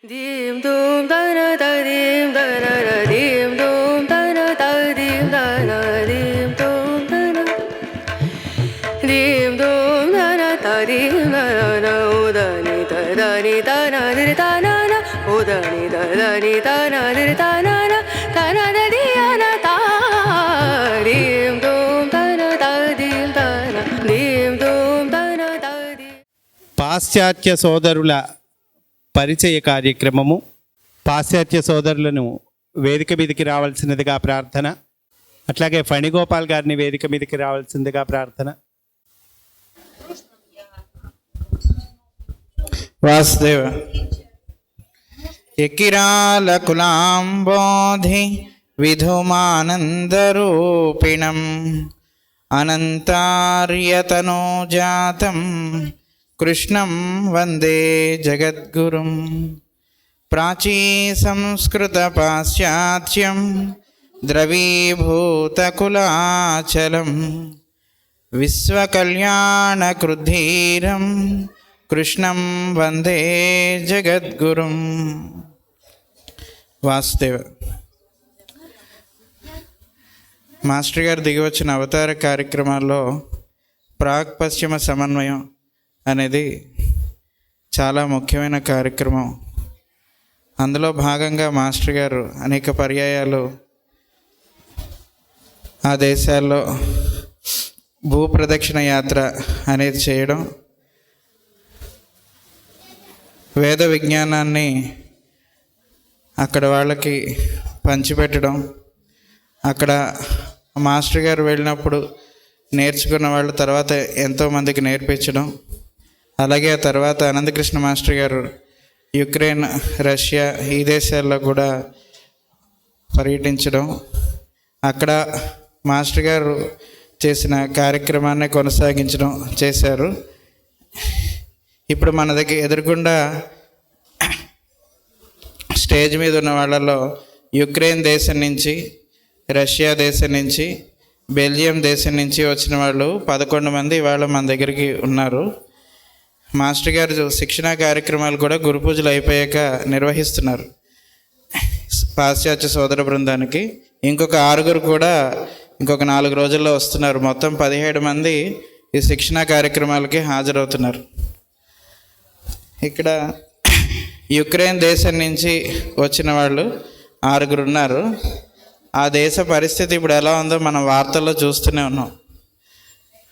Dim dum da na da dim da na na dim dum da na da dim da na dim dum da na dim dum da na da dim da na o da ni da ni da na di da na na o da ni da na di da na na da di na da dim dum da na da dim da na dim dum da na da dim. పాశ్చాత్య సోదరుల పరిచయ కార్యక్రమము. పాశ్చాత్య సోదరులను వేదిక మీదకి రావాల్సినదిగా ప్రార్థన. అట్లాగే ఫణిగోపాల్ గారిని వేదిక మీదకి రావాల్సిందిగా ప్రార్థన. వాసుదేవ ఎకిరాల కులాంబోధి విధుమానందరూపిణం అనంతార్యతనోజాతం కృష్ణం వందే జగద్గురుం. ప్రాచీ సంస్కృత పాశ్చాత్యం ద్రవీభూతకులాచలం విశ్వకళ్యాణకృద్ధీరం కృష్ణం వందే జగద్గురుం. వాసుదేవ మాస్టర్ గారు దిగివచ్చిన అవతార కార్యక్రమాల్లో ప్రాక్ పశ్చిమ సమన్వయం అనేది చాలా ముఖ్యమైన కార్యక్రమం. అందులో భాగంగా మాస్టర్ గారు అనేక పర్యాయాలు ఆ దేశాల్లో భూప్రదక్షిణ యాత్ర అనేది చేయడం, వేద విజ్ఞానాన్ని అక్కడ వాళ్ళకి పంచిపెట్టడం, అక్కడ మాస్టర్ గారు వెళ్ళినప్పుడు నేర్చుకున్న వాళ్ళ తర్వాత ఎంతోమందికి నేర్పించడం, అలాగే ఆ తర్వాత అనంతకృష్ణ మాస్టర్ గారు యుక్రెయిన్, రష్యా ఈ దేశాల్లో కూడా పర్యటించడం, అక్కడ మాస్టర్ గారు చేసిన కార్యక్రమాన్ని కొనసాగించడం చేశారు. ఇప్పుడు మన దగ్గర ఎదురుగుండా స్టేజ్ మీద ఉన్న వాళ్ళలో యుక్రెయిన్ దేశం నుంచి, రష్యా దేశం నుంచి, బెల్జియం దేశం నుంచి వచ్చిన వాళ్ళు 11 మంది ఇవాళ మన దగ్గరికి ఉన్నారు. మాస్టర్ గారు శిక్షణా కార్యక్రమాలు కూడా గురు పూజలు అయిపోయాక నిర్వహిస్తున్నారు పాశ్చాత్య సోదర బృందానికి. ఇంకొక 6 కూడా ఇంకొక 4 రోజుల్లో వస్తున్నారు. మొత్తం 17 మంది ఈ శిక్షణా కార్యక్రమాలకి హాజరవుతున్నారు. ఇక్కడ యుక్రెయిన్ దేశం నుంచి వచ్చిన వాళ్ళు 6 ఉన్నారు. ఆ దేశ పరిస్థితి ఇప్పుడు ఎలా ఉందో మనం వార్తల్లో చూస్తూనే ఉన్నాం.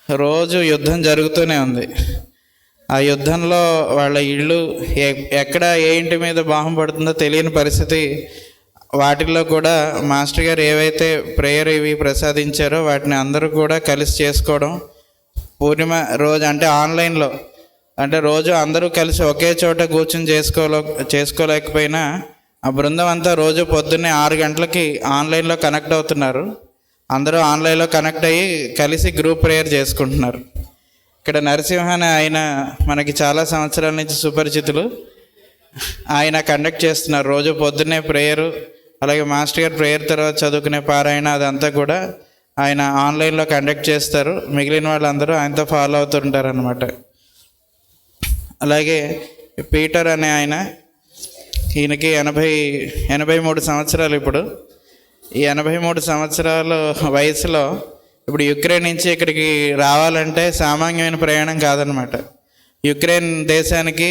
రోజు యుద్ధం జరుగుతూనే ఉంది. ఆ యుద్ధంలో వాళ్ళ ఇళ్ళు ఎక్కడ ఏ ఇంటి మీద బాంబు పడుతుందో తెలియని పరిస్థితి. వాటిల్లో కూడా మాస్టర్ గారు ఏవైతే ప్రేయర్ ఇవి ప్రసాదించారో వాటిని అందరూ కూడా కలిసి చేసుకోవడం, పూర్ణిమ రోజు అంటే ఆన్లైన్లో, అంటే రోజు అందరూ కలిసి ఒకే చోట కూర్చొని చేసుకోలేకపోయినా ఆ బృందం అంతా రోజు పొద్దున్నే 6 గంటలకి ఆన్లైన్లో కనెక్ట్ అవుతున్నారు. అందరూ ఆన్లైన్లో కనెక్ట్ అయ్యి కలిసి గ్రూప్ ప్రేయర్ చేసుకుంటున్నారు. ఇక్కడ నరసింహన్ ఆయన మనకి చాలా సంవత్సరాల నుంచి సుపరిచితులు. ఆయన కండక్ట్ చేస్తున్నారు రోజు పొద్దున్నే ప్రేయరు. అలాగే మాస్టర్ గారు ప్రేయర్ తర్వాత చదువుకునే పారాయణ అదంతా కూడా ఆయన ఆన్లైన్లో కండక్ట్ చేస్తారు. మిగిలిన వాళ్ళందరూ ఆయనతో ఫాలో అవుతుంటారు అన్నమాట. అలాగే పీటర్ అనే ఆయన, ఈయనకి 83 సంవత్సరాలు. ఇప్పుడు ఈ 83 సంవత్సరాల వయసులో ఇప్పుడు యుక్రెయిన్ నుంచి ఇక్కడికి రావాలంటే సామాన్యమైన ప్రయాణం కాదనమాట. యుక్రెయిన్ దేశానికి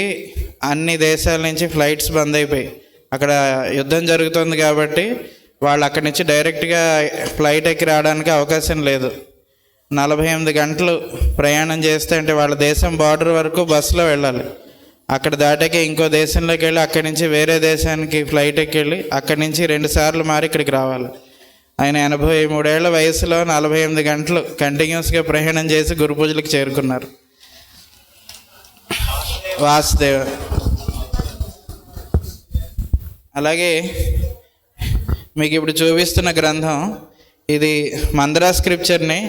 అన్ని దేశాల నుంచి ఫ్లైట్స్ బంద్ అయిపోయి, అక్కడ యుద్ధం జరుగుతుంది కాబట్టి వాళ్ళు అక్కడి నుంచి డైరెక్ట్గా ఫ్లైట్ ఎక్కి రావడానికి అవకాశం లేదు. 48 గంటలు ప్రయాణం చేస్తే, అంటే వాళ్ళ దేశం బార్డర్ వరకు బస్సులో వెళ్ళాలి. అక్కడ దాటాక ఇంకో దేశంలోకి వెళ్ళి అక్కడి నుంచి వేరే దేశానికి ఫ్లైట్ ఎక్కి వెళ్ళి అక్కడి నుంచి 2 సార్లు మారి ఇక్కడికి రావాలి. ఆయన 83 ఏళ్ల వయసులో 48 గంటలు కంటిన్యూస్గా ప్రయాణం చేసి గురు పూజలకు చేరుకున్నారు. వాసుదేవ. అలాగే మీకు ఇప్పుడు చూపిస్తున్న గ్రంథం, ఇది మంద్రా స్క్రిప్చర్ని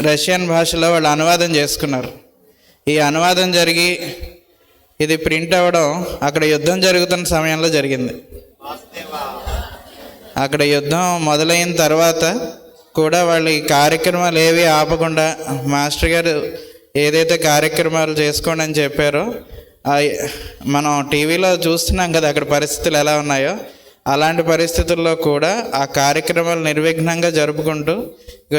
రష్యన్ భాషలో వాళ్ళు అనువాదం చేసుకున్నారు. ఈ అనువాదం జరిగి ఇది ప్రింట్ అవ్వడం అక్కడ యుద్ధం జరుగుతున్న సమయంలో జరిగింది. అక్కడ యుద్ధం మొదలైన తర్వాత కూడా వాళ్ళు ఈ కార్యక్రమాలు ఏవి ఆపకుండా మాస్టర్ గారు ఏదైతే కార్యక్రమాలు చేసుకోండి అని చెప్పారో మనం టీవీలో చూస్తున్నాం కదా అక్కడ పరిస్థితులు ఎలా ఉన్నాయో, అలాంటి పరిస్థితుల్లో కూడా ఆ కార్యక్రమాలు నిర్విఘ్నంగా జరుపుకుంటూ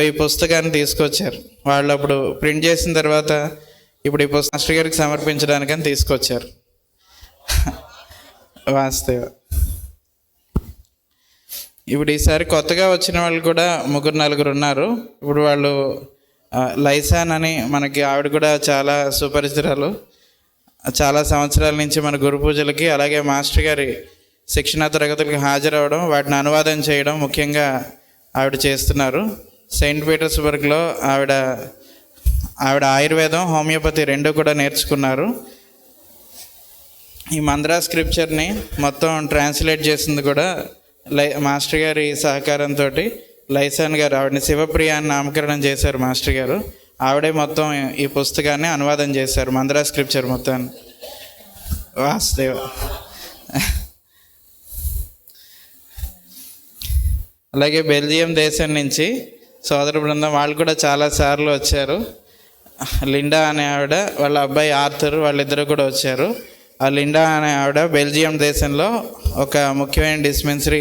ఈ పుస్తకాన్ని తీసుకొచ్చారు. వాళ్ళు అప్పుడు ప్రింట్ చేసిన తర్వాత ఇప్పుడు ఈ పుస్తకం మాస్టర్ గారికి సమర్పించడానికని తీసుకొచ్చారు. వాస్తవ ఇప్పుడు ఈసారి కొత్తగా వచ్చిన వాళ్ళు కూడా 3-4 ఉన్నారు. ఇప్పుడు వాళ్ళు లైసాన్ అని మనకి ఆవిడ కూడా చాలా సుపరిచితురాలు, చాలా సంవత్సరాల నుంచి మన గురు పూజలకి అలాగే మాస్టర్ గారి శిక్షణా తరగతులకి హాజరవడం, వాటిని అనువాదం చేయడం ముఖ్యంగా ఆవిడ చేస్తున్నారు. సెయింట్ పీటర్స్బర్గ్లో ఆవిడ ఆయుర్వేదం, హోమియోపతి 2 కూడా నేర్చుకున్నారు. ఈ మంద్రా స్క్రిప్చర్ని మొత్తం ట్రాన్స్లేట్ చేసింది కూడా మాస్టర్ గారి సహకారంతో లైసాన్ గారు, ఆవిడని శివప్రియ అని నామకరణం చేశారు మాస్టర్ గారు. ఆవిడే మొత్తం ఈ పుస్తకాన్ని అనువాదం చేశారు, మంద్రా స్క్రిప్చర్ మొత్తాన్ని. వాస్తవ అలాగే బెల్జియం దేశం నుంచి సోదర బృందం వాళ్ళు కూడా చాలాసార్లు వచ్చారు. లిండా అనే ఆవిడ, వాళ్ళ అబ్బాయి ఆర్థర్, వాళ్ళిద్దరు కూడా వచ్చారు. ఆ లిండా అనే ఆవిడ బెల్జియం దేశంలో ఒక ముఖ్యమైన డిస్పెన్సరీ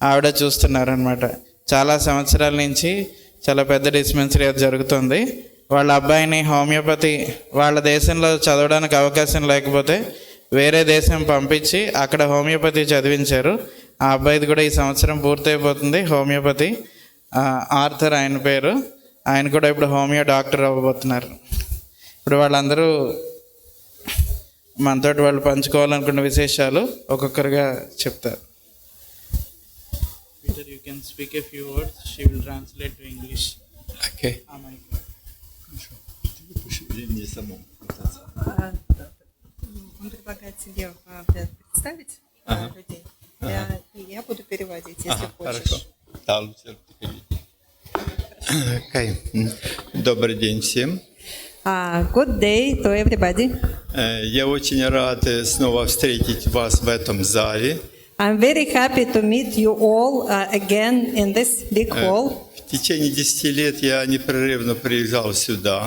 ఆవిడ చూస్తున్నారనమాట. చాలా సంవత్సరాల నుంచి చాలా పెద్ద డిస్పెన్సరీ అది జరుగుతుంది. వాళ్ళ అబ్బాయిని హోమియోపతి వాళ్ళ దేశంలో చదవడానికి అవకాశం లేకపోతే వేరే దేశం పంపించి అక్కడ హోమియోపతి చదివించారు. ఆ అబ్బాయిది కూడా ఈ సంవత్సరం పూర్తయిపోతుంది హోమియోపతి. ఆర్థర్ ఆయన పేరు. ఆయన కూడా ఇప్పుడు హోమియో డాక్టర్ అవ్వబోతున్నారు. ఇప్పుడు వాళ్ళందరూ మనతోటి వాళ్ళు పంచుకోవాలనుకున్న విశేషాలు ఒక్కొక్కరుగా చెప్తారు. Peter, you can speak a few words. She will translate to English. Okay. Он предлагает себе представить людей. И я буду переводить, если хочешь. Хорошо. Да, лучше переведи. Okay. Добрый день всем. Good day to everybody. Я очень рад снова встретить вас в этом зале. I'm very happy to meet you all again in this big hall. В течение 10 лет я непрерывно приезжал сюда.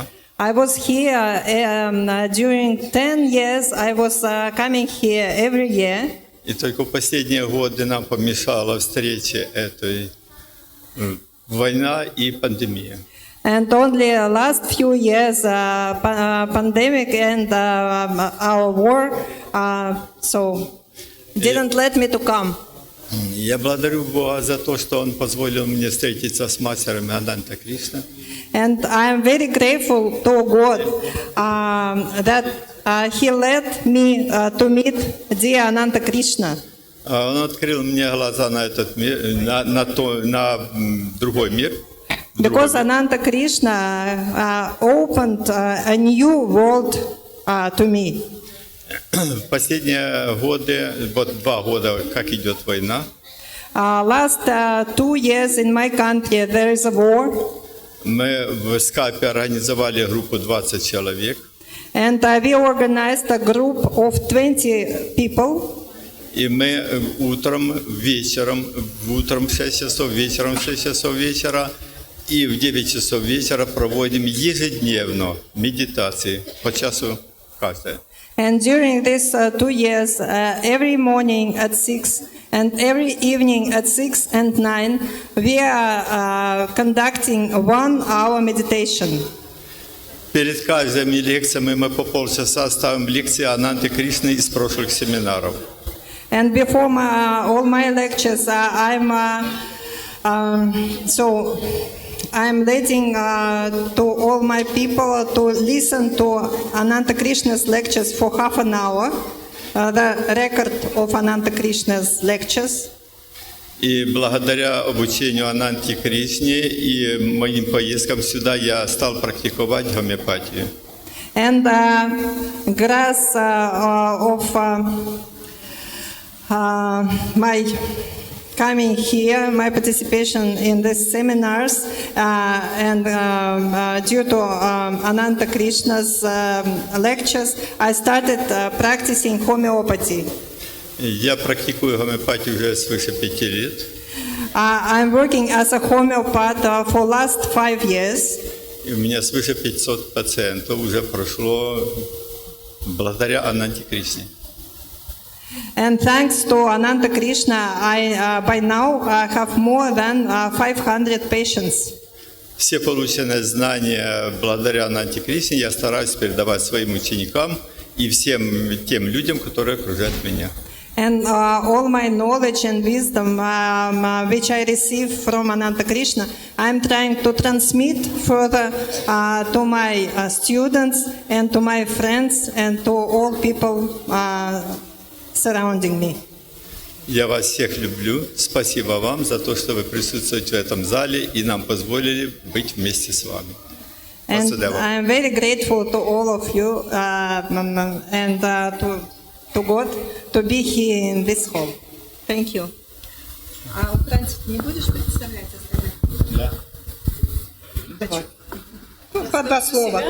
I was here during 10 years. I was coming here every year. И только в последние годы нам помешала встреча этой война и пандемия. And only last few years, pandemic and our war, so didn't let me to come. Я благодарю Бога за то, что Он позволил мне встретиться с мастером Ананта Кришна. And I am very grateful to God that He let me to meet dear Ananta Krishna. Он открыл мне глаза на этот мир, на другой мир. Because Ananta Krishna opened a new world to me. В последние годы, вот 2 года, как идет война, Last 2 years in my country there is a war. мы в скайпе организовали группу 20 человек. And we organized a group of 20 people. И мы утром в 6 часов, вечером в 6 часов вечера и в 9 часов вечера проводим ежедневно медитации по часу каждая. And during these 2 years, every morning at 6 and every evening at 6 and 9, we are conducting 1 hour meditation. Перед каждыми лекциями мы по полчаса ставим лекции Ананты Кришны из прошлых семинаров. And before all my lectures, I'm letting to all my people to listen to Ananta Krishna's lectures for half an hour, the record of Ananta Krishna's lectures. И благодаря обучению Ананте Кришне и моим поездкам сюда я стал практиковать гомеопатию. And grace of my coming here, my participation in these seminars, and due to Ananta Krishna's lectures, I started practicing homeopathy. Я практикую гомеопатию уже свыше 5 лет. I'm working as a homeopath for last 5 years. И у меня свыше 500 пациентов уже прошло благодаря Ананте Кришне. And thanks to Ananta Krishna, I by now have more than 500 patients. Все полученные знания благодаря Ананте Кришне я стараюсь передавать своим ученикам и всем тем людям, которые окружают меня. And all my knowledge and wisdom which I receive from Ananta Krishna, I'm trying to transmit further to my students and to my friends and to all people surrounding me. Я вас всех люблю. Спасибо вам за то, что вы присутствуете в этом зале и нам позволили быть вместе с вами. And Vasudeva. I'm very grateful to all of you and to God to be here in this hall. Thank you. А украинцев не будешь представлять остальных? Да. По два слова.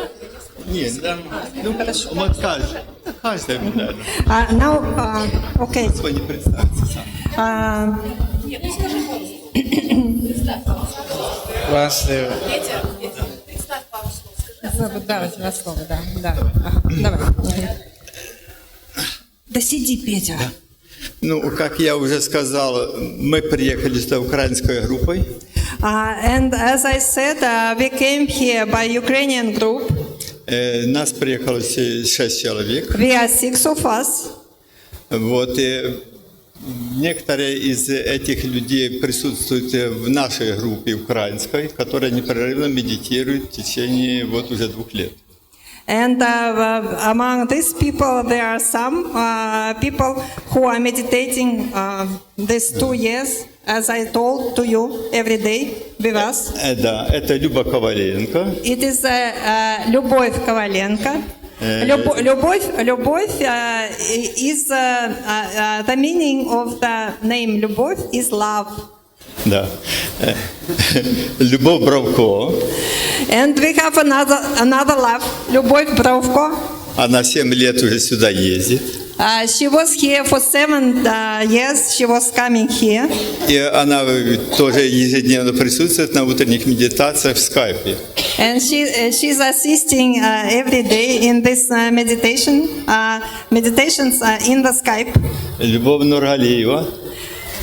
Нет, да. Ну, хорошо. Вот каждый, наверное. Now, okay. Вы не представьте сам. Васудева. Представь пару слов, скажи. Да, два слова, да. Давай. Да сиди, Петя. Ну, как я уже сказал, мы приехали сюда украинской группой. And as I said, we came here by Ukrainian group. Нас приехало 6 человек. We are 6 of us. Вот, и некоторые из этих людей присутствуют в нашей группе украинской, которая непрерывно медитирует в течение вот уже 2 лет. And among these people, there are some people who are meditating these 2 years, as I told to you, every day with us. Да, это Люба Коваленко. It is Любовь Коваленко. Любовь is the meaning of the name Любовь is love. Да. Любовь Бровко. And we have another love, Любовь Бровко. Она 7 лет уже сюда ездит. She was here for 7 years. She was coming here. И она тоже ежедневно присутствует на утренних медитациях в скайпе. And she's assisting every day in this meditations in the Skype. Любовь Нургалиева.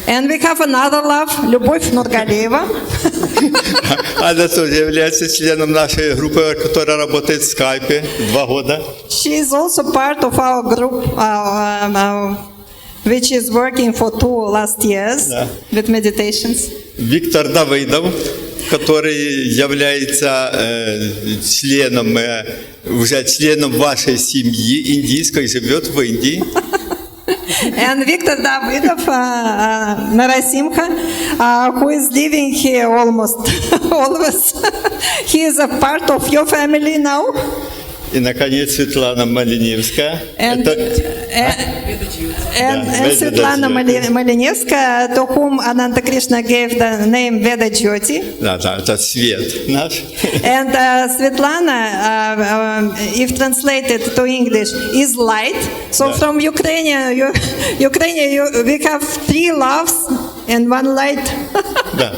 And we have another love, Любовь Нургалиева. Она тоже является членом нашей группы, которая работает в скайпе 2 года. She is also part of our group, which is working for 2 last years with meditations. Виктор Давыдов, который является членом, уже членом вашей семьи индийской, живет в Индии. And Victor Davidov Narasimha, who is living here almost always. He is a part of your family now. И, наконец, Светлана Малиневская. And Svetlana Malinevskaya, to whom Ananta Krishna gave the name Veda Jyoti. Да, это свет наш. And Svetlana, if translated to English, is light. So from Ukraine, we have 3 loves and 1 light. Да.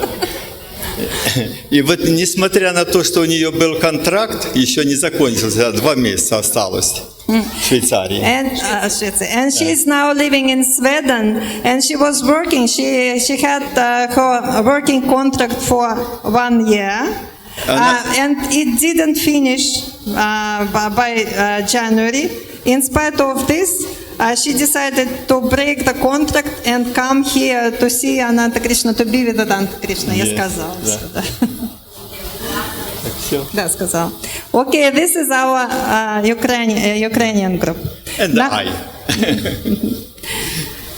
И вот, несмотря на то, что у нее был контракт, еще не закончился, 2 месяца осталось в Швейцарии. And she is now living in Sweden, and she was working. She had her working contract for 1 year, and it didn't finish by January. In spite of this, she decided to break the contract and come here to see Ananta Krishna, to be with Ananta Krishna. Я сказала. Да, сказал. Okay, this is our Ukrainian group. And I.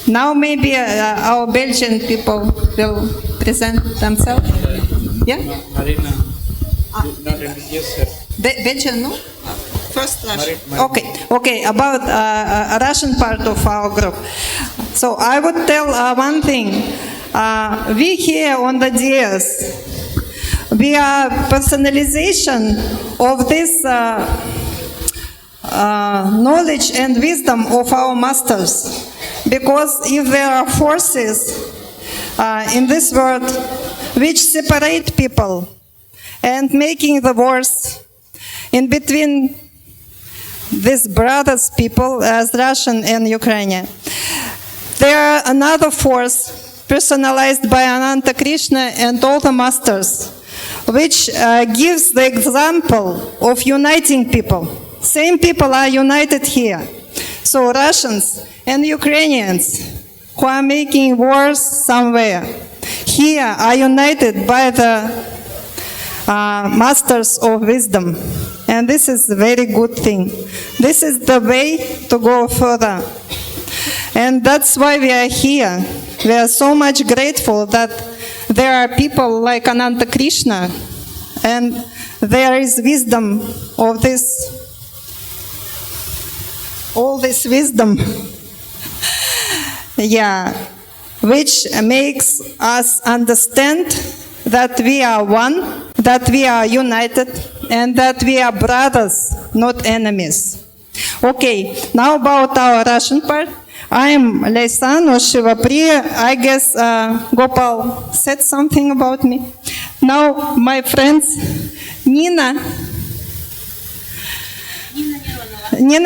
Now maybe our Belgian people will present themselves. Yeah? Marina. Not introduce her. Belgian, no? First Russian. Okay. About Russian part of our group. So I would tell one thing. We here on the DS, we are personalization of this knowledge and wisdom of our masters. Because if there are forces in this world which separate people and making the wars in between these brothers people as Russian and Ukrainian. They are another force personalized by Ananta Krishna and all the masters, which gives the example of uniting people. Same people are united here. So Russians and Ukrainians who are making wars somewhere here are united by the masters of wisdom. And this is a very good thing. This is the way to go further. And that's why we are here. We are so much grateful that there are people like Ananta Krishna, and there is wisdom of this, all this wisdom, which makes us understand that we are one, that we are united, and that we are brothers, not enemies. Okay, now about our Russian part. I am Laysan or Shivapriya. I guess Gopal said something about me. Now my friends, Nina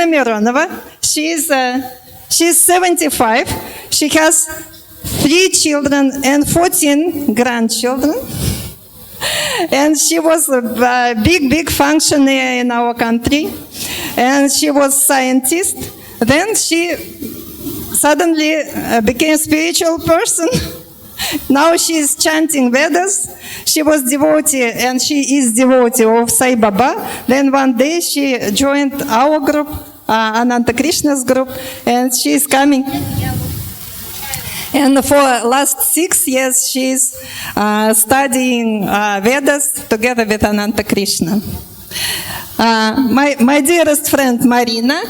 Mironova, she's 75. She has 3 children and 14 grandchildren. And she was a big functionary in our country. And she was scientist. Then she suddenly became a spiritual person. Now she is chanting Vedas. She was devotee and she is devotee of Sai Baba. Then one day she joined our group, Ananta Krishna's group, and she is coming. And for last 6 years she is studying Vedas together with Ananta Krishna. My dearest friend Marina,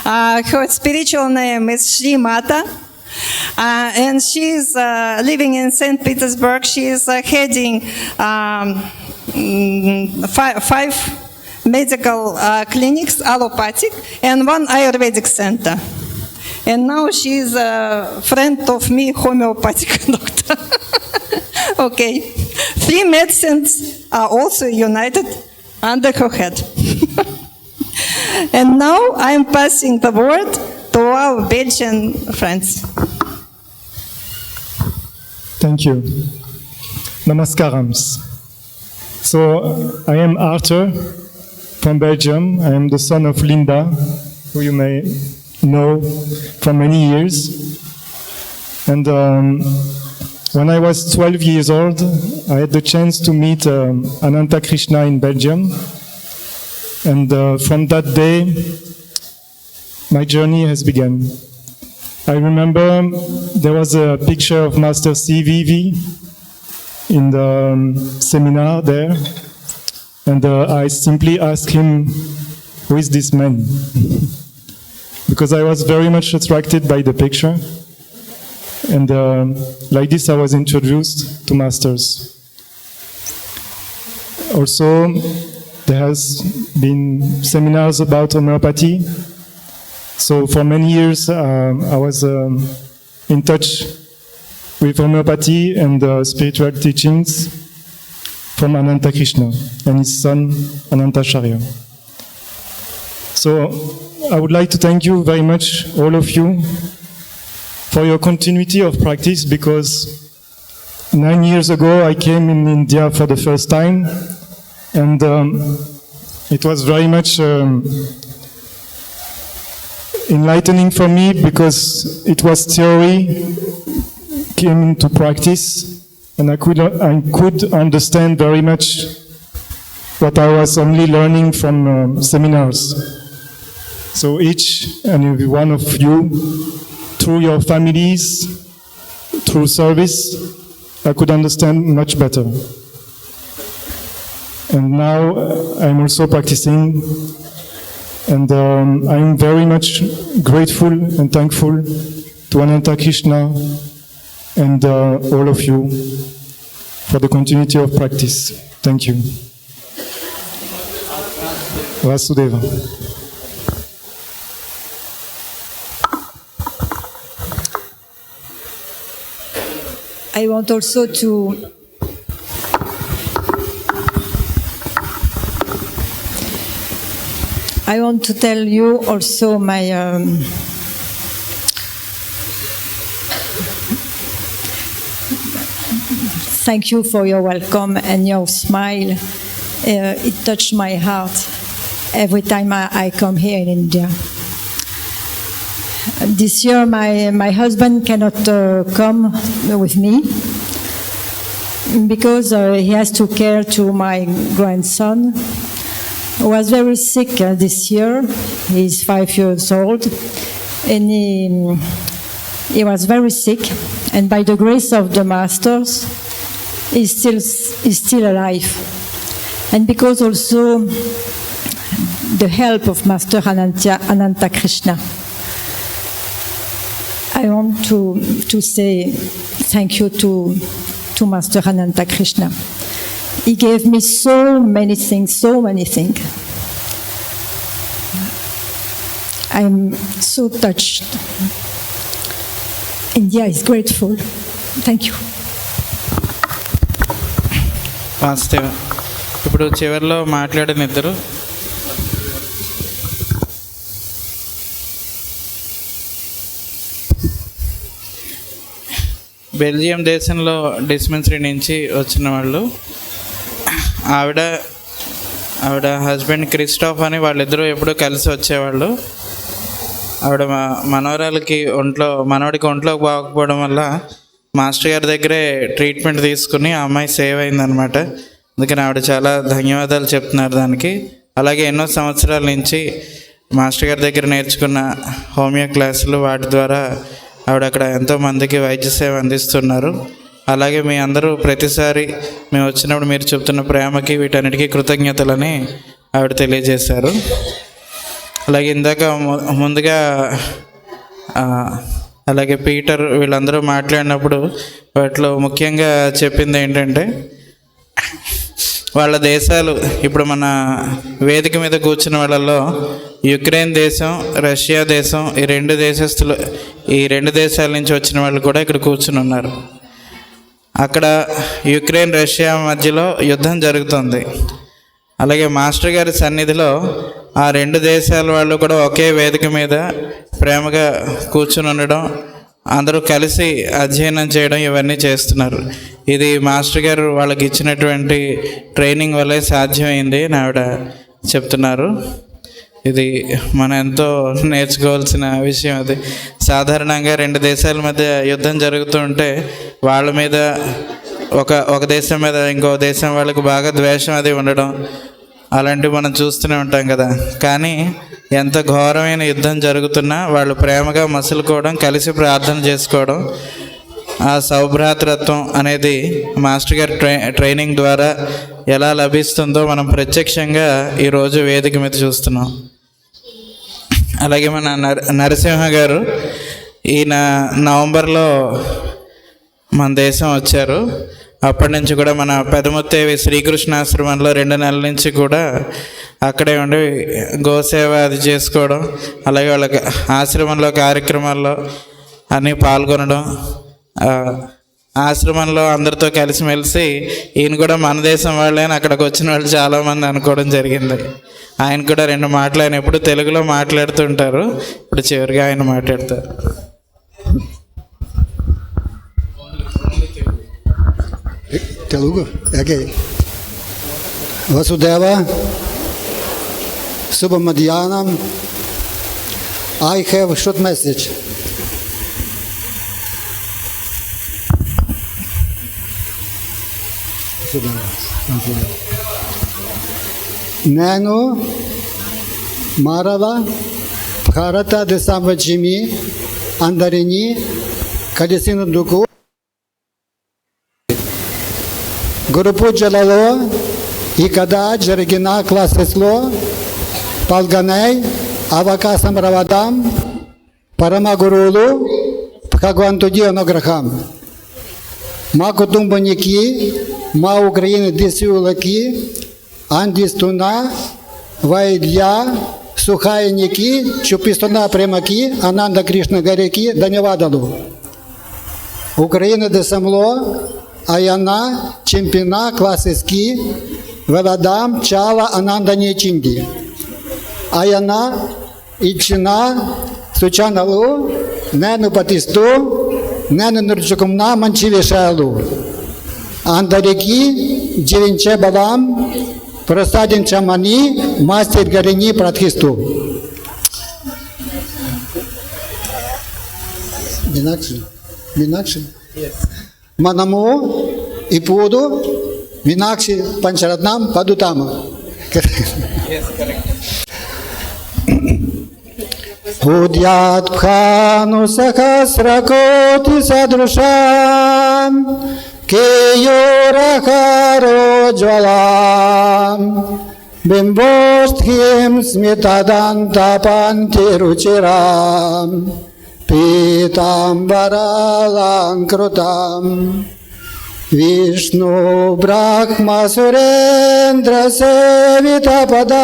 her spiritual name is Shri Mata, and she is living in St. Petersburg. She is heading 5 medical clinics, allopathic, and 1 Ayurvedic center. And now she is a friend of me, homeopathic doctor. Okay, 3 medicines are also united under her head. And now I am passing the word to our Belgian friends. Thank you. Namaskarams. So I am Arthur from Belgium. I am the son of Linda, who you may know for many years. And when I was 12 years old, I had the chance to meet Ananta Krishna in Belgium. And from that day, my journey has begun. I remember there was a picture of Master CVV in the seminar there, and I simply asked him, who is this man? Because I was very much attracted by the picture, and like this I was introduced to Masters. Also, there has been seminars about homeopathy. So for many years I was in touch with homeopathy and spiritual teachings from Ananta Krishna and his son Anantacharya. So I would like to thank you very much, all of you, for your continuity of practice, because 9 years ago I came in India for the first time, and it was very much enlightening for me, because it was theory came into practice, and I could understand very much what I was only learning from seminars. So each and every one of you, through your families, through service, I could understand much better. And now I'm also practicing, and I'm very much grateful and thankful to Ananta Krishna and all of you for the continuity of practice. Thank you. Vasudeva. I want also to I want to tell you also my thank you for your welcome and your smile. It touched my heart every time I come here in India. This year, my husband cannot come with me because he has to care to my grandson, who was very sick this year. He's 5 years old, and he was very sick. And by the grace of the masters, he's still alive. And because also the help of Master Ananta Krishna, I want to say thank you to Master Ananta Krishna. He gave me so many things. I'm so touched. India is grateful. Thank you. వాస్తవ ఇప్పుడు చివరిలో మాట్లాడిన ఇద్దరు Belgium దేశంలో dispensary నుంచి వచ్చిన వాళ్ళు. ఆవిడ హస్బెండ్ క్రిస్టోఫ్ అని వాళ్ళిద్దరూ ఎప్పుడూ కలిసి వచ్చేవాళ్ళు. ఆవిడ మనవడికి ఒంట్లో బాగోకపోవడం వల్ల మాస్టర్ గారి దగ్గరే ట్రీట్మెంట్ తీసుకుని ఆ అమ్మాయి సేవ్ అయిందనమాట. అందుకని ఆవిడ చాలా ధన్యవాదాలు చెప్తున్నారు దానికి. అలాగే ఎన్నో సంవత్సరాల నుంచి మాస్టర్ గారి దగ్గర నేర్చుకున్న హోమియో క్లాసులు వాటి ద్వారా ఆవిడ అక్కడ ఎంతోమందికి వైద్య సేవ అందిస్తున్నారు. అలాగే మీ అందరూ ప్రతిసారి మేము వచ్చినప్పుడు మీరు చెప్తున్న ప్రేమకి వీటన్నిటికీ కృతజ్ఞతలని ఆవిడ తెలియజేశారు. అలాగే ఇందాక ముందుగా అలాగే పీటర్ వీళ్ళందరూ మాట్లాడినప్పుడు వాటిలో ముఖ్యంగా చెప్పింది ఏంటంటే వాళ్ళ దేశాలు ఇప్పుడు మన వేదిక మీద కూర్చున్న వాళ్ళల్లో యుక్రెయిన్ దేశం, రష్యా దేశం, ఈ రెండు దేశాల నుంచి వచ్చిన వాళ్ళు కూడా ఇక్కడ కూర్చుని ఉన్నారు. అక్కడ యుక్రెయిన్ రష్యా మధ్యలో యుద్ధం జరుగుతుంది. అలాగే మాస్టర్ గారి సన్నిధిలో ఆ రెండు దేశాల వాళ్ళు కూడా ఒకే వేదిక మీద ప్రేమగా కూర్చుని ఉండడం, అందరూ కలిసి అధ్యయనం చేయడం ఇవన్నీ చేస్తున్నారు. ఇది మాస్టర్ గారు వాళ్ళకి ఇచ్చినటువంటి ట్రైనింగ్ వల్లే సాధ్యమైంది అని ఆవిడ చెప్తున్నారు. ఇది మనం ఎంతో నేర్చుకోవాల్సిన విషయం. అది సాధారణంగా రెండు దేశాల మధ్య యుద్ధం జరుగుతూ ఉంటే వాళ్ళ మీద ఒక దేశం మీద ఇంకో దేశం వాళ్ళకు బాగా ద్వేషం అది ఉండడం అలాంటివి మనం చూస్తూనే ఉంటాం కదా. కానీ ఎంత ఘోరమైన యుద్ధం జరుగుతున్నా వాళ్ళు ప్రేమగా మసులుకోవడం, కలిసి ప్రార్థన చేసుకోవడం, ఆ సౌభ్రాతృత్వం అనేది మాస్టర్ గారి ట్రైనింగ్ ద్వారా ఎలా లభిస్తుందో మనం ప్రత్యక్షంగా ఈరోజు వేదిక మీద చూస్తున్నాం. అలాగే మన నరసింహ గారు ఈయన నవంబర్లో మన దేశం వచ్చారు. అప్పటి నుంచి కూడా మన పెదముత్తేవి శ్రీకృష్ణాశ్రమంలో 2 నెలల నుంచి కూడా అక్కడే ఉండి గోసేవ అది చేసుకోవడం, అలాగే వాళ్ళ ఆశ్రమంలో కార్యక్రమాల్లో అన్నీ పాల్గొనడం, ఆశ్రమంలో అందరితో కలిసిమెలిసి ఈయన కూడా మన దేశం వాళ్ళే అని అక్కడికి వచ్చిన వాళ్ళు చాలామంది అనుకోవడం జరిగింది. ఆయన కూడా 2 మాటలు ఆయన ఎప్పుడు తెలుగులో మాట్లాడుతుంటారు. ఇప్పుడు చివరిగా ఆయన మాట్లాడతారు. Telugu? Okay. Vasudeva, Subha Madhyanam. I have a short message. నేను మారల భారతదేశంలో అందరినీ కలిసినందుకు గురు పూజలలో ఇక్కడ జరిగిన క్లాసెస్లో పాల్గొనే అవకాశం రావడం పరమ గురువులు భగవంతుడి అనుగ్రహం. మా కుటుంబానికి, మా ఉక్రెయిన్ దేశీయులకి అందిస్తున్న వైద్య సహాయానికి చూపిస్తున్న ప్రేమకి అనంత కృష్ణ గారికి ధన్యవాదాలు. ఉక్రెయిన్ దేశంలో ఆయన చెప్పిన క్లాసెస్కి వెళ్ళడం చాలా ఆనందాన్ని ఇచ్చింది. ఆయన ఇచ్చిన సూచనలు నేను పఠిస్తూ నేను నేర్చుకున్న మంచి విషయాలు అందరికీ జీవించే బలం ప్రసాదించమని మాస్టర్ గారిని ప్రార్థిస్తూ. మీనాక్షి మనము ఇప్పుడు మీనాక్షి పంచరత్నం పదుతాము. ఉద్యాత్ఖాను సహస్రకోటి సదృశాం కేయోరకారోజ్వలాం బింబోస్థిం స్మితదంతపంతిరుచిరాం పీతాంబరాలంకృతాం విష్ణు బ్రహ్మ సురేంద్ర సేవితపదాం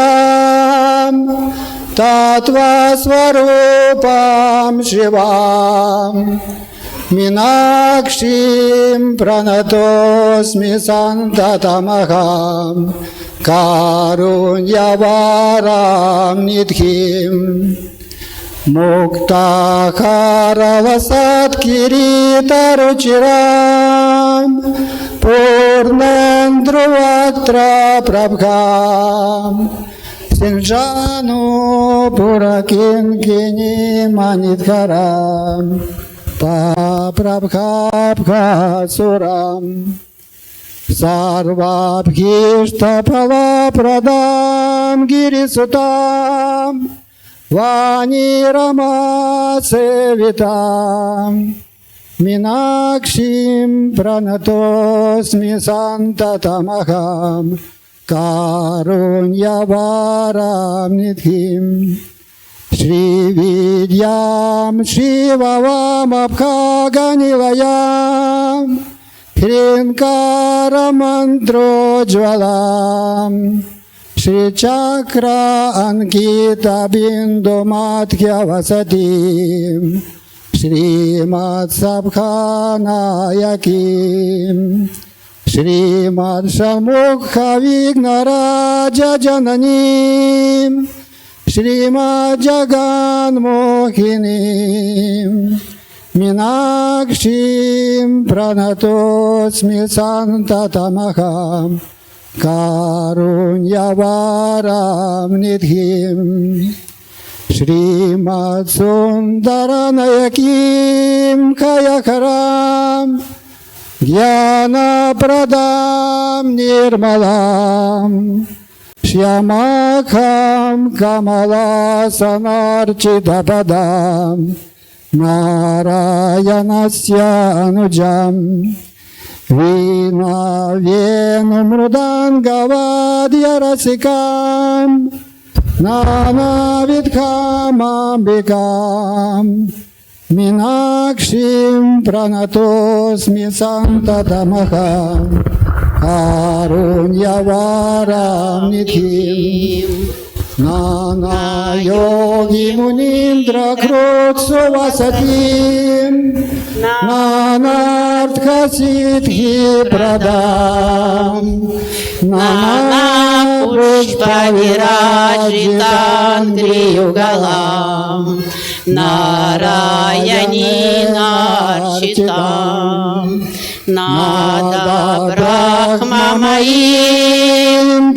తత్వస్వరూపాం శివాం మీనాక్షీం ప్రణతోస్మి సంతతమహం కారుణ్యవారాం నిధిం ముక్తాకారవసత్కిరీటరుచిరాం పూర్ణేంద్రువక్త్రప్రభాం సింజానూపురకింకిణీమణిధరాం పాప్రభాసురాం సర్వాభీష్టఫలప్రదాం గిరిసుతాం వాణీరమాసేవితాం మీనాక్షీం ప్రణతోస్మి సంతతమహం కారుణ్యవారాం నిధిం శ్రీవిద్యాం శ్రీవవామభాగనిలయాం హ్రీంకారమంత్రోజ్వలాం శ్రీచక్ర అంకితబిందుమాధ్యవసతిం శ్రీమత్సభానాయకీం శ్రీమత్సముఖవిఘ్నరాజజననీం శ్రీమజ్జగన్మోహినీం మీనాక్షీం ప్రణతోస్మి సంతతమహం కారుణ్యవారాం నిధిం శ్రీమత్సుందరనయకీం కయకరాం జ్ఞానప్రదాం నిర్మలాం శ్యామాఖాం కమలాసనార్చితపదాం నారాయణస్య అనుజం వీణా వేణుమృదంగవాద్యరసికాం నానావిద్కామాంబికాం మీనాక్షీం ప్రణతోస్మి సంతతమహం కారుణ్యవారాం నిధిం నానాయోగిమునీంద్రకృత్సువసతిం నానార్థసిద్ధిప్రదాం నానాపుష్పవిరాజితాంద్రియుగళాం నారాయణీనార్చితాం నాదబ్రహ్మమయీం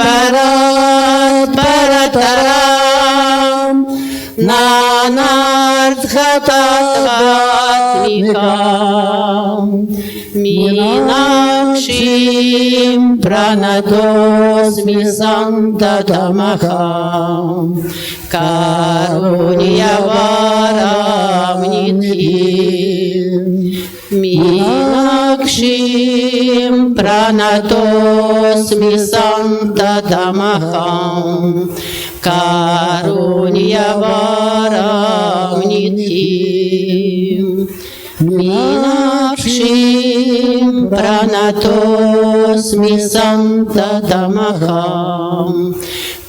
పరతరాం నానార్థతత్వాత్మికాం మీనాక్షీం ప్రణతోస్మి సంతతమహం కారుణ్యవారాం నిధిం మీనాక్షీం ప్రణతోస్మి సంతతమహం కారుణ్యవారాం నిధిం మీనాక్షీం ప్రణతోస్మి సంతతమహం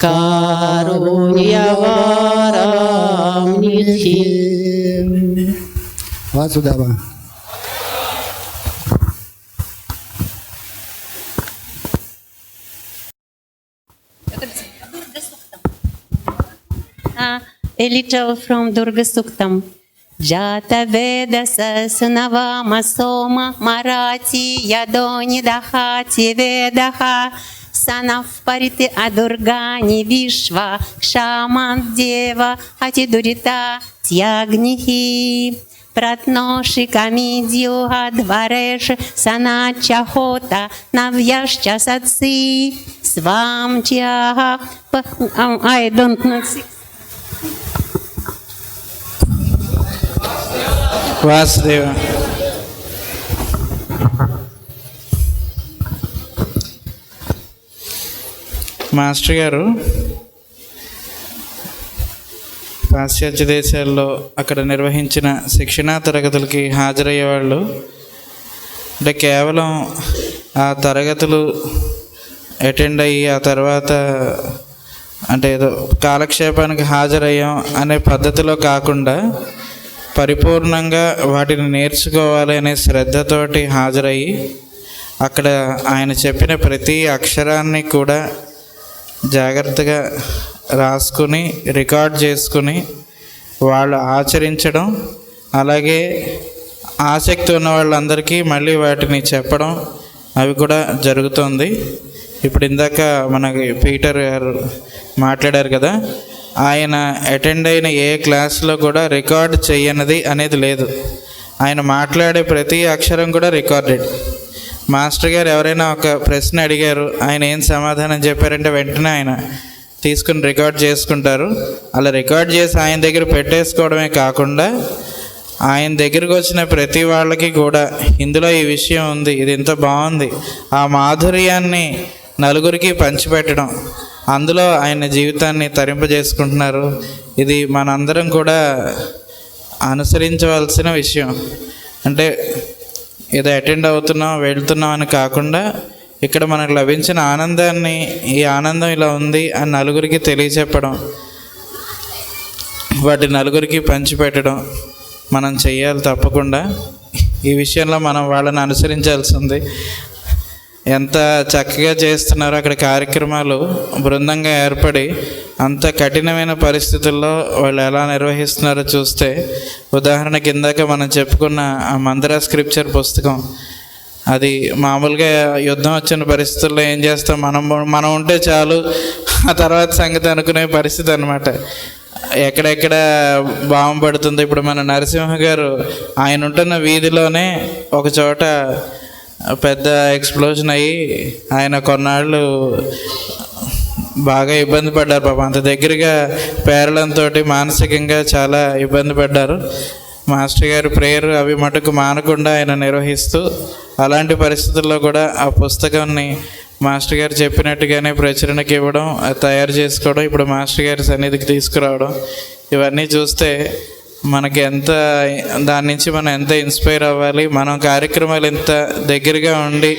కారుణ్యవారాం నిధిం. Vasudeva. a little from Durga Suktam. Jata Veda Sasanavama Soma Marati Yadoni Dahati Vedaha Sanav Pariti Adurgani Vishva Kshaman Deva Atidurita Tyagnihi Pratnoshi Kamidyoha Dvareš Sanacha Hota Navyashcha Satsi Svamtyaha I don't know. Vasudeva. Master గారు పాశ్చాత్య దేశాల్లో అక్కడ నిర్వహించిన శిక్షణా తరగతులకి హాజరయ్యేవాళ్ళు అంటే కేవలం ఆ తరగతులు అటెండ్ అయ్యి ఆ తర్వాత అంటే ఏదో కాలక్షేపానికి హాజరయ్యాం అనే పద్ధతిలో కాకుండా పరిపూర్ణంగా వాటిని నేర్చుకోవాలి అనే శ్రద్ధతోటి హాజరయ్యి అక్కడ ఆయన చెప్పిన ప్రతి అక్షరాన్ని కూడా జాగ్రత్తగా రాసుకుని రికార్డ్ చేసుకుని వాళ్ళు ఆచరించడం, అలాగే ఆసక్తి ఉన్న వాళ్ళందరికీ మళ్ళీ వాటిని చెప్పడం అవి కూడా జరుగుతుంది. ఇప్పుడు ఇందాక మనకి పీటర్ గారు మాట్లాడారు కదా, ఆయన అటెండ్ అయిన ఏ క్లాస్లో కూడా రికార్డ్ చేయనది అనేది లేదు. ఆయన మాట్లాడే ప్రతి అక్షరం కూడా రికార్డెడ్. మాస్టర్ గారు ఎవరైనా ఒక ప్రశ్న అడిగారు, ఆయన ఏం సమాధానం చెప్పారంటే వెంటనే ఆయన తీసుకుని రికార్డ్ చేసుకుంటారు. అలా రికార్డ్ చేసి ఆయన దగ్గర పెట్టేసుకోవడమే కాకుండా ఆయన దగ్గరికి వచ్చిన ప్రతి వాళ్ళకి కూడా ఇందులో ఈ విషయం ఉంది, ఇది ఇంత బాగుంది, ఆ మాధుర్యాన్ని నలుగురికి పంచిపెట్టడం, అందులో ఆయన జీవితాన్ని తరింపజేసుకుంటున్నారు. ఇది మనందరం కూడా అనుసరించవలసిన విషయం. అంటే ఏదో అటెండ్ అవుతున్నాం వెళ్తున్నాం అని కాకుండా ఇక్కడ మనకు లభించిన ఆనందాన్ని, ఈ ఆనందం ఇలా ఉంది అని నలుగురికి తెలియచెప్పడం, వాటి నలుగురికి పంచిపెట్టడం మనం చెయ్యాలి తప్పకుండా. ఈ విషయంలో మనం వాళ్ళని అనుసరించాల్సి ఉంది. ఎంత చక్కగా చేస్తున్నారో అక్కడ కార్యక్రమాలు బృందంగా ఏర్పడి అంత కఠినమైన పరిస్థితుల్లో వాళ్ళు ఎలా నిర్వహిస్తున్నారో చూస్తే, ఉదాహరణ కిందాక మనం చెప్పుకున్న ఆ మందిరా స్క్రిప్చర్ పుస్తకం, అది మామూలుగా యుద్ధం వచ్చిన పరిస్థితుల్లో ఏం చేస్తాం, మనం ఉంటే చాలు ఆ తర్వాత సంగతి అనుకునే పరిస్థితి అన్నమాట. ఎక్కడెక్కడ బాంబు పడుతుంది. ఇప్పుడు మన నరసింహ గారు ఆయన ఉంటున్న వీధిలోనే ఒక చోట పెద్ద ఎక్స్ప్లోజన్ అయ్యి ఆయన కొన్నాళ్ళు బాగా ఇబ్బంది పడ్డారు. పాపం అంత దగ్గరగా పేరలంతో మానసికంగా చాలా ఇబ్బంది పడ్డారు. మాస్టర్ గారి ప్రేయర్ అవి మటుకు మానకుండా ఆయన నిర్వహిస్తూ అలాంటి పరిస్థితుల్లో కూడా ఆ పుస్తకాన్ని మాస్టర్ గారు చెప్పినట్టుగానే ప్రచురణకి ఇవ్వడం, తయారు చేసుకోవడం, ఇప్పుడు మాస్టర్ గారి సన్నిధికి తీసుకురావడం, ఇవన్నీ చూస్తే మనకి ఎంత దాని నుంచి మనం ఎంత ఇన్స్పైర్ అవ్వాలి, మనం కార్యక్రమాలు ఎంత దగ్గరగా ఉండి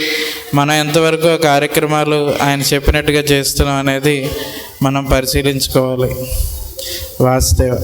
మనం ఎంతవరకు కార్యక్రమాలు ఆయన చెప్పినట్టుగా చేస్తున్నాం అనేది మనం పరిశీలించుకోవాలి. వాసుదేవ.